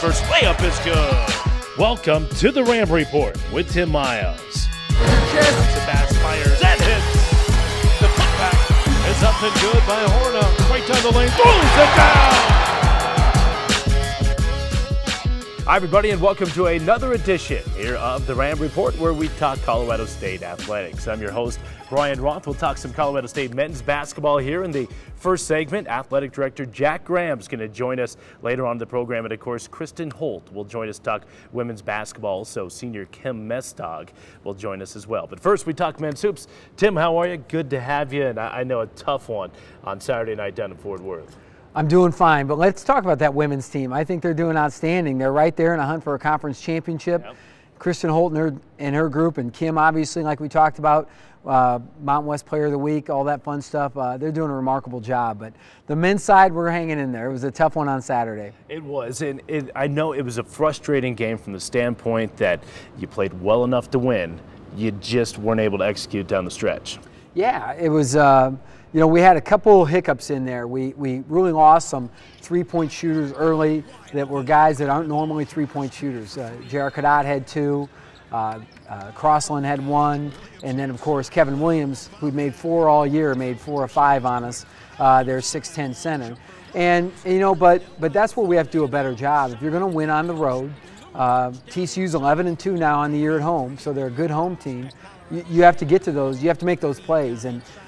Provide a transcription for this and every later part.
first layup is good. Welcome to the Ram Report with Tim Miles. Sebastian Myers, that hits. The putback is up and good by Horna. Right down the lane, throws it down. Hi everybody, and welcome to another edition here of the Ram Report, where we talk Colorado State athletics. I'm your host, Brian Roth. We'll talk some Colorado State men's basketball here in the first segment. Athletic Director Jack Graham's going to join us later on in the program, and of course, Kristen Holt will join us to talk women's basketball. So senior Kim Mestdagh will join us as well. But first, we talk men's hoops. Tim, how are you? Good to have you, and I know a tough one on Saturday night down in Fort Worth. I'm doing fine, but let's talk about that women's team. I think they're doing outstanding. They're right there in a hunt for a conference championship. Yep. Kristen Holt and her group, and Kim, obviously, like we talked about, Mountain West Player of the Week, all that fun stuff. They're doing a remarkable job. But the men's side, we're hanging in there. It was a tough one on Saturday. It was, and I know it was a frustrating game from the standpoint that you played well enough to win. You just weren't able to execute down the stretch. Yeah, it was. You know, we had a couple hiccups in there. We really lost some three-point shooters early that were guys that aren't normally three-point shooters. Jared Cadotte had two, Crossland had one, and then, of course, Kevin Williams, who'd made 4 all year, made 4 or 5 on us. Their 6'10" center. And, you know, but that's where we have to do a better job. If you're going to win on the road, TCU's 11-2 now on the year at home, so they're a good home team. You have to get to those. You have to make those plays.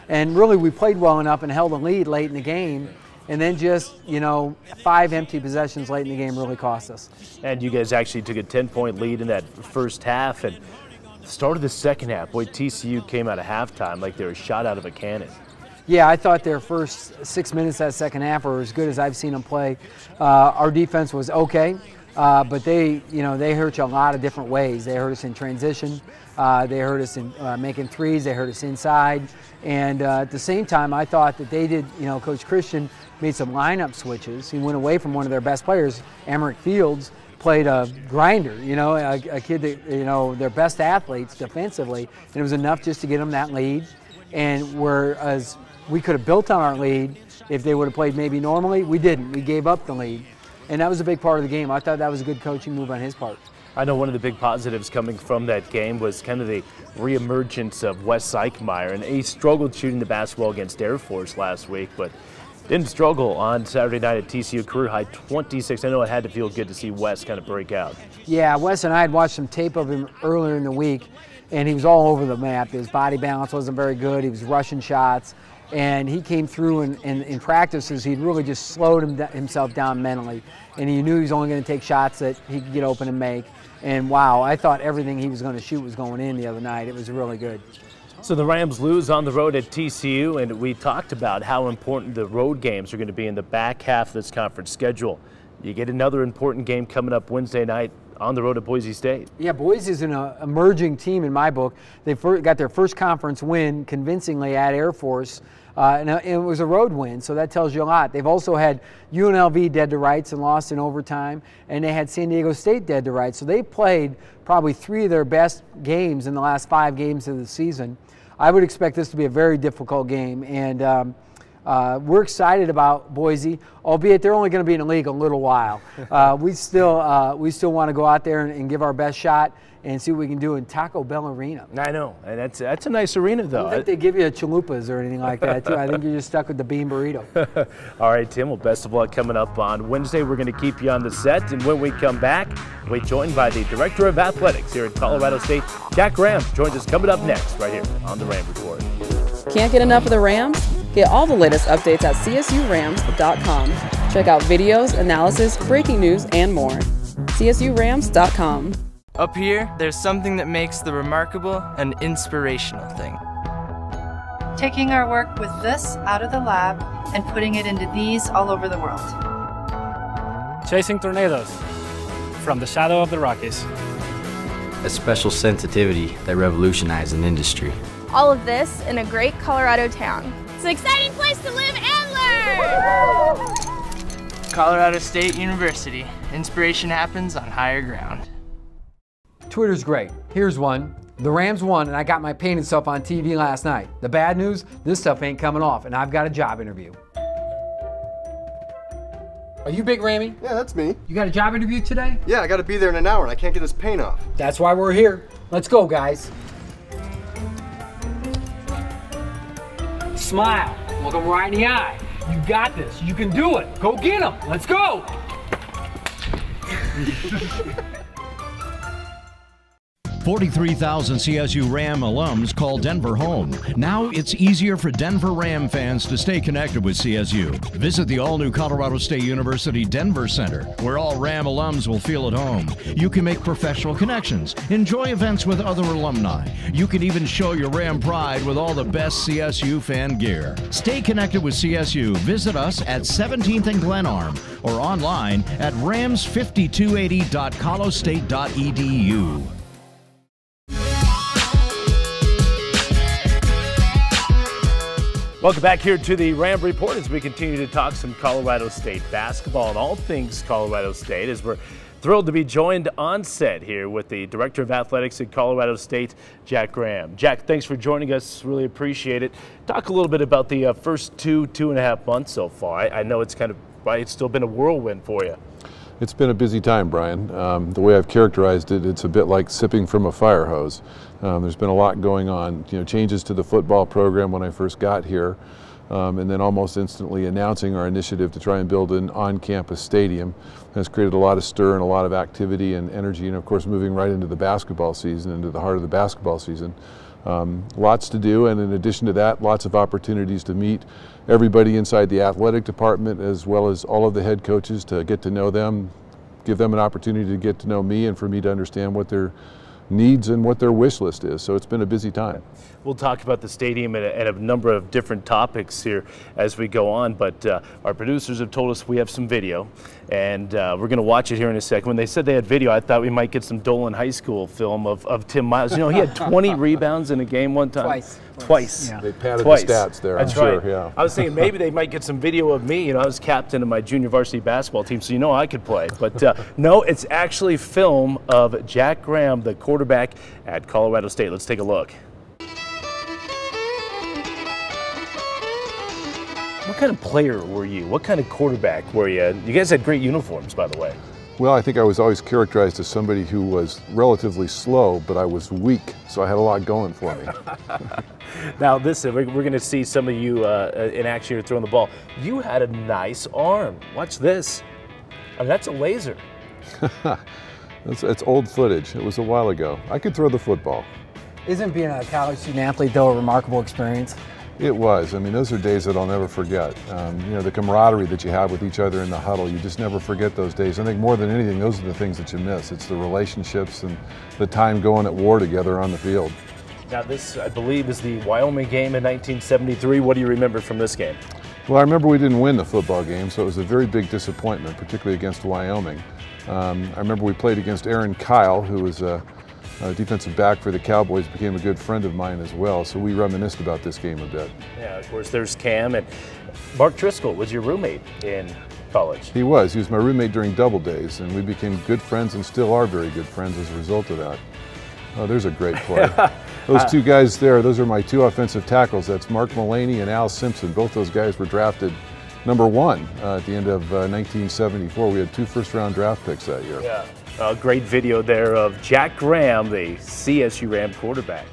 And really, we played well enough and held a lead late in the game, and then just, you know, 5 empty possessions late in the game really cost us. And you guys actually took a 10-point lead in that first half, and started the second half. Boy, TCU came out of halftime like they were shot out of a cannon. Yeah, I thought their first 6 minutes that second half were as good as I've seen them play. Our defense was okay. But they hurt you a lot of different ways. They hurt us in transition. They hurt us in making threes. They hurt us inside. And at the same time, I thought that they did, you know, Coach Christian made some lineup switches. He went away from one of their best players, Emmerich Fields, played a grinder, you know, a kid that, you know, their best athletes defensively. And it was enough just to get them that lead. And whereas we could have built on our lead if they would have played maybe normally, we didn't. We gave up the lead. And that was a big part of the game. I thought that was a good coaching move on his part. I know one of the big positives coming from that game was kind of the reemergence of Wes Eichmeyer. And he struggled shooting the basketball against Air Force last week, but didn't struggle on Saturday night at TCU, career high 26. I know it had to feel good to see Wes kind of break out. Yeah, Wes and I had watched some tape of him earlier in the week, and he was all over the map. His body balance wasn't very good. He was rushing shots. And he came through in practices. He'd really just slowed himself down mentally. And he knew he was only going to take shots that he could get open and make. And wow, I thought everything he was going to shoot was going in the other night. It was really good. So the Rams lose on the road at TCU, and we talked about how important the road games are going to be in the back half of this conference schedule. You get another important game coming up Wednesday night on the road at Boise State. Yeah, Boise's an emerging team in my book. They got their first conference win convincingly at Air Force, and it was a road win, so that tells you a lot. They've also had UNLV dead to rights and lost in overtime, and they had San Diego State dead to rights. So they played probably 3 of their best games in the last 5 games of the season. I would expect this to be a very difficult game, and we're excited about Boise, albeit they're only going to be in the league a little while. We still want to go out there and give our best shot and see what we can do in Taco Bell Arena. I know, and that's a nice arena, though. I don't think they give you chalupas or anything like that, too. I think you're just stuck with the bean burrito. All right, Tim, well, best of luck coming up on Wednesday. We're going to keep you on the set, and when we come back, we're joined by the Director of Athletics here at Colorado State, Jack Graham, joins us coming up next right here on the Ram Report. Can't get enough of the Rams? Get all the latest updates at csurams.com. Check out videos, analysis, breaking news, and more. csurams.com. Up here, there's something that makes the remarkable an inspirational thing. Taking our work with this out of the lab and putting it into these all over the world. Chasing tornadoes from the shadow of the Rockies. A special sensitivity that revolutionized an industry. All of this in a great Colorado town. It's an exciting place to live and learn! Colorado State University. Inspiration happens on higher ground. Twitter's great. Here's one. The Rams won, and I got my painted stuff on TV last night. The bad news, this stuff ain't coming off, and I've got a job interview. Are you Big Rammy? Yeah, that's me. You got a job interview today? Yeah, I got to be there in an hour and I can't get this paint off. That's why we're here. Let's go, guys. Smile. Look them right in the eye. You got this. You can do it. Go get them. Let's go. 43,000 CSU Ram alums call Denver home. Now it's easier for Denver Ram fans to stay connected with CSU. Visit the all-new Colorado State University Denver Center, where all Ram alums will feel at home. You can make professional connections, enjoy events with other alumni. You can even show your Ram pride with all the best CSU fan gear. Stay connected with CSU. Visit us at 17th and Glenarm or online at rams5280.colostate.edu. Welcome back here to the Ram Report as we continue to talk some Colorado State basketball and all things Colorado State, as we're thrilled to be joined on set here with the Director of Athletics at Colorado State, Jack Graham. Jack, thanks for joining us. Really appreciate it. Talk a little bit about the first two and a half months so far. I know it's it's still been a whirlwind for you. It's been a busy time, Brian. The way I've characterized it, it's a bit like sipping from a fire hose. There's been a lot going on, changes to the football program when I first got here, and then almost instantly announcing our initiative to try and build an on-campus stadium has created a lot of stir and a lot of activity and energy, and of course moving right into the basketball season, into the heart of the basketball season. Lots to do, and in addition to that, lots of opportunities to meet everybody inside the athletic department as well as all of the head coaches, to get to know them, give them an opportunity to get to know me, and for me to understand what their needs and what their wish list is. So it's been a busy time. We'll talk about the stadium and a number of different topics here as we go on, but our producers have told us we have some video, and we're going to watch it here in a second. When they said they had video, I thought we might get some Dolan High School film of Tim Miles. He had 20 rebounds in a game one time. Twice. Yeah. They padded the stats there, That's I'm sure, right. yeah. I was thinking maybe they might get some video of me. I was captain of my junior varsity basketball team, so I could play. But no, it's actually film of Jack Graham, the quarterback at Colorado State. Let's take a look. What kind of player were you? What kind of quarterback were you? You guys had great uniforms, by the way. Well, I think I was always characterized as somebody who was relatively slow, but I was weak, so I had a lot going for me. Now, listen, we're going to see some of you in action here throwing the ball. You had a nice arm. Watch this. I mean, that's a laser. It's old footage. It was a while ago. I could throw the football. Isn't being a college student athlete, though, a remarkable experience? It was. I mean, those are days that I'll never forget. The camaraderie that you have with each other in the huddle, you just never forget those days. I think more than anything, those are the things that you miss. It's the relationships and the time going at war together on the field. Now this, I believe, is the Wyoming game in 1973. What do you remember from this game? Well, I remember we didn't win the football game, so it was a very big disappointment, particularly against Wyoming. I remember we played against Aaron Kyle, who was a defensive back for the Cowboys, became a good friend of mine as well, so we reminisced about this game a bit. Yeah, of course, there's Cam, and Mark Driscoll was your roommate in college. He was my roommate during double days, and we became good friends and still are very good friends as a result of that. Oh, there's a great play. Those two guys there, those are my two offensive tackles. That's Mark Mullaney and Al Simpson. Both those guys were drafted #1 at the end of 1974. We had 2 first-round draft picks that year. Yeah. A great video there of Jack Graham, the CSU Ram quarterback.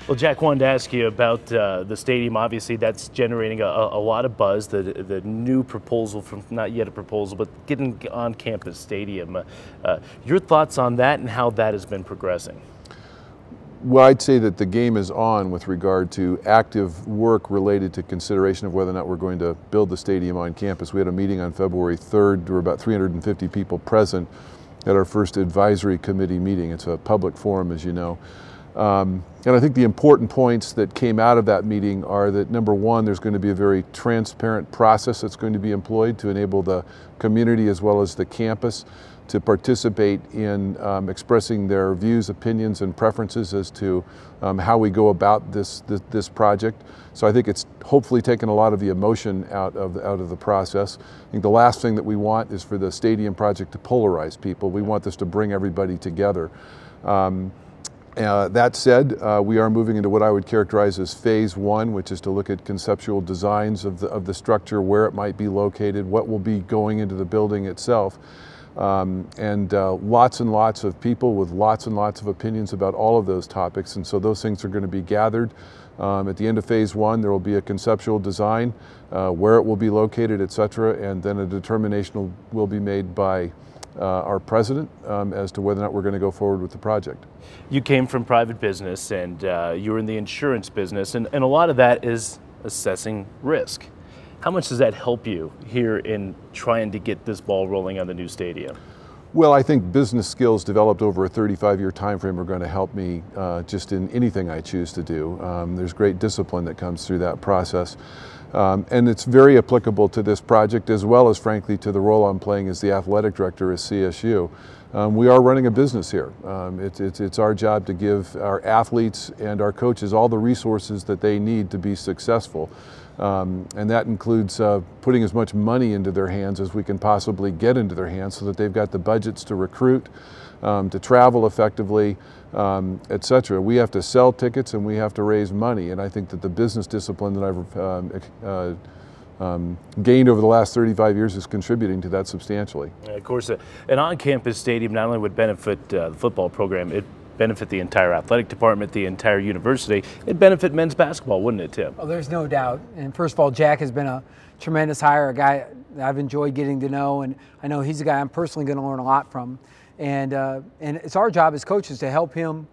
Well, Jack, wanted to ask you about the stadium. Obviously, that's generating a lot of buzz, the new proposal from, not yet a proposal, but getting on-campus stadium. Your thoughts on that and how that has been progressing? Well, I'd say that the game is on with regard to active work related to consideration of whether or not we're going to build the stadium on campus. We had a meeting on February 3rd. There were about 350 people present at our first advisory committee meeting. It's a public forum, as you know. And I think the important points that came out of that meeting are that, #1, there's going to be a very transparent process that's going to be employed to enable the community as well as the campus to participate in expressing their views, opinions, and preferences as to how we go about this project. So I think it's hopefully taken a lot of the emotion out of the process. I think the last thing that we want is for the stadium project to polarize people. We want this to bring everybody together. That said, we are moving into what I would characterize as phase one, which is to look at conceptual designs of the structure, where it might be located, what will be going into the building itself. And lots and lots of people with lots and lots of opinions about all of those topics. And so those things are going to be gathered. At the end of phase one, there will be a conceptual design, where it will be located, et cetera, and then a determination will be made by our president as to whether or not we're going to go forward with the project. You came from private business, and you were in the insurance business, and a lot of that is assessing risk. How much does that help you here in trying to get this ball rolling on the new stadium? Well, I think business skills developed over a 35-year time frame are going to help me just in anything I choose to do. There's great discipline that comes through that process. And it's very applicable to this project, as well as, frankly, to the role I'm playing as the athletic director at CSU. We are running a business here. It's our job to give our athletes and our coaches all the resources that they need to be successful. And that includes putting as much money into their hands as we can possibly get into their hands, so that they've got the budgets to recruit, to travel effectively, et cetera. We have to sell tickets and we have to raise money. And I think that the business discipline that I've gained over the last 35 years is contributing to that substantially. And of course, an on-campus stadium not only would benefit the football program, it benefit the entire athletic department, the entire university. It'd benefit men's basketball, wouldn't it, Tim? Well, there's no doubt. And first of all, Jack has been a tremendous hire, a guy I've enjoyed getting to know, and I know he's a guy I'm personally going to learn a lot from. And it's our job as coaches to help him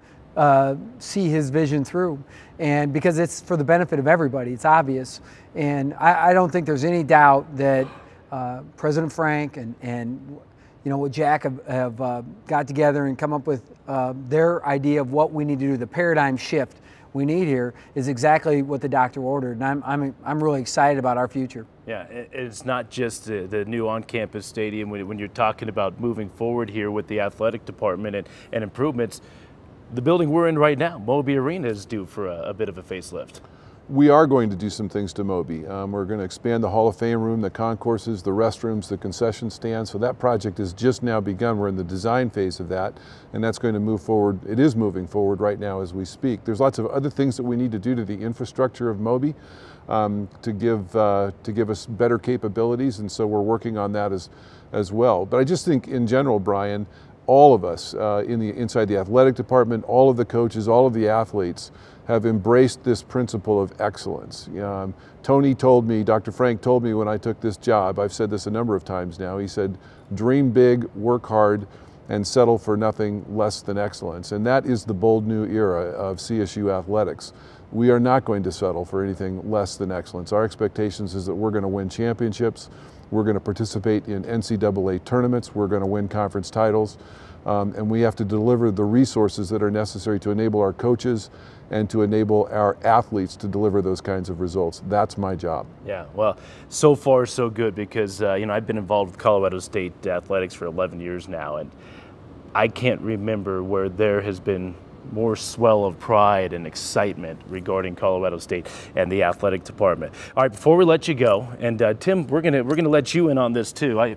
see his vision through, and because it's for the benefit of everybody, it's obvious. And I don't think there's any doubt that President Frank and you know what Jack have got together and come up with their idea of what we need to do. The paradigm shift we need here is exactly what the doctor ordered, and I'm really excited about our future. Yeah, it's not just the new on-campus stadium. When you're talking about moving forward here with the athletic department and improvements, the building we're in right now, Moby Arena, is due for a bit of a facelift. We are going to do some things to Moby. We're going to expand the Hall of Fame room, the concourses, the restrooms, the concession stand. So that project has just now begun. We're in the design phase of that, and that's going to move forward. It is moving forward right now as we speak. There's lots of other things that we need to do to the infrastructure of Moby to give us better capabilities, and so we're working on that as well. But I just think in general, Brian, all of us inside the athletic department, all of the coaches, all of the athletes have embraced this principle of excellence. Tony told me, Dr. Frank told me when I took this job, I've said this a number of times now, he said, dream big, work hard, and settle for nothing less than excellence. And that is the bold new era of CSU athletics. We are not going to settle for anything less than excellence. Our expectations is that we're going to win championships, we're going to participate in NCAA tournaments, we're going to win conference titles, and we have to deliver the resources that are necessary to enable our coaches and to enable our athletes to deliver those kinds of results. That's my job. Yeah, well, so far so good, because you know, I've been involved with Colorado State athletics for 11 years now, and I can't remember where there has been more swell of pride and excitement regarding Colorado State and the athletic department. All right, before we let you go, and Tim, we're gonna let you in on this too.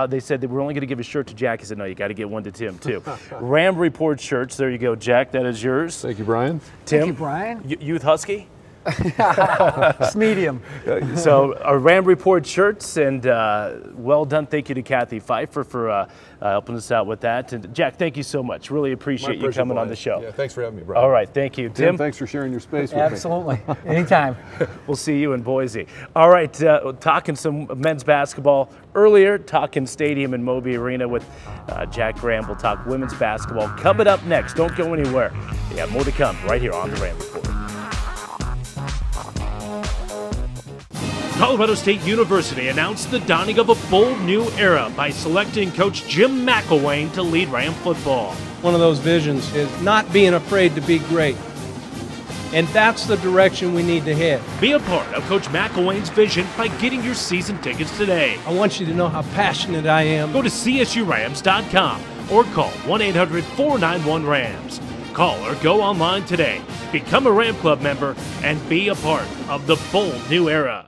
They said that we're only gonna give a shirt to Jack. I said, no, you got to get one to Tim too. Ram Report shirts. There you go, Jack. That is yours. Thank you, Brian. Tim, thank you, Brian. Youth Husky. It's medium. So our Ram Report shirts, and well done. Thank you to Kathy Pfeiffer for helping us out with that. And Jack, thank you so much. Really appreciate you coming on the show. Yeah, thanks for having me, Brian. All right, thank you. Tim, thanks for sharing your space with me. Absolutely. Anytime. We'll see you in Boise. All right, talking some men's basketball earlier, talking stadium and Moby Arena with Jack Graham. We'll talk women's basketball coming up next. Don't go anywhere. We have more to come right here on the Ram Report. Colorado State University announced the dawning of a bold new era by selecting Coach Jim McElwain to lead Ram football. One of those visions is not being afraid to be great. And that's the direction we need to head. Be a part of Coach McElwain's vision by getting your season tickets today. I want you to know how passionate I am. Go to csurams.com or call 1-800-491-RAMS. Call or go online today. Become a Ram Club member and be a part of the bold new era.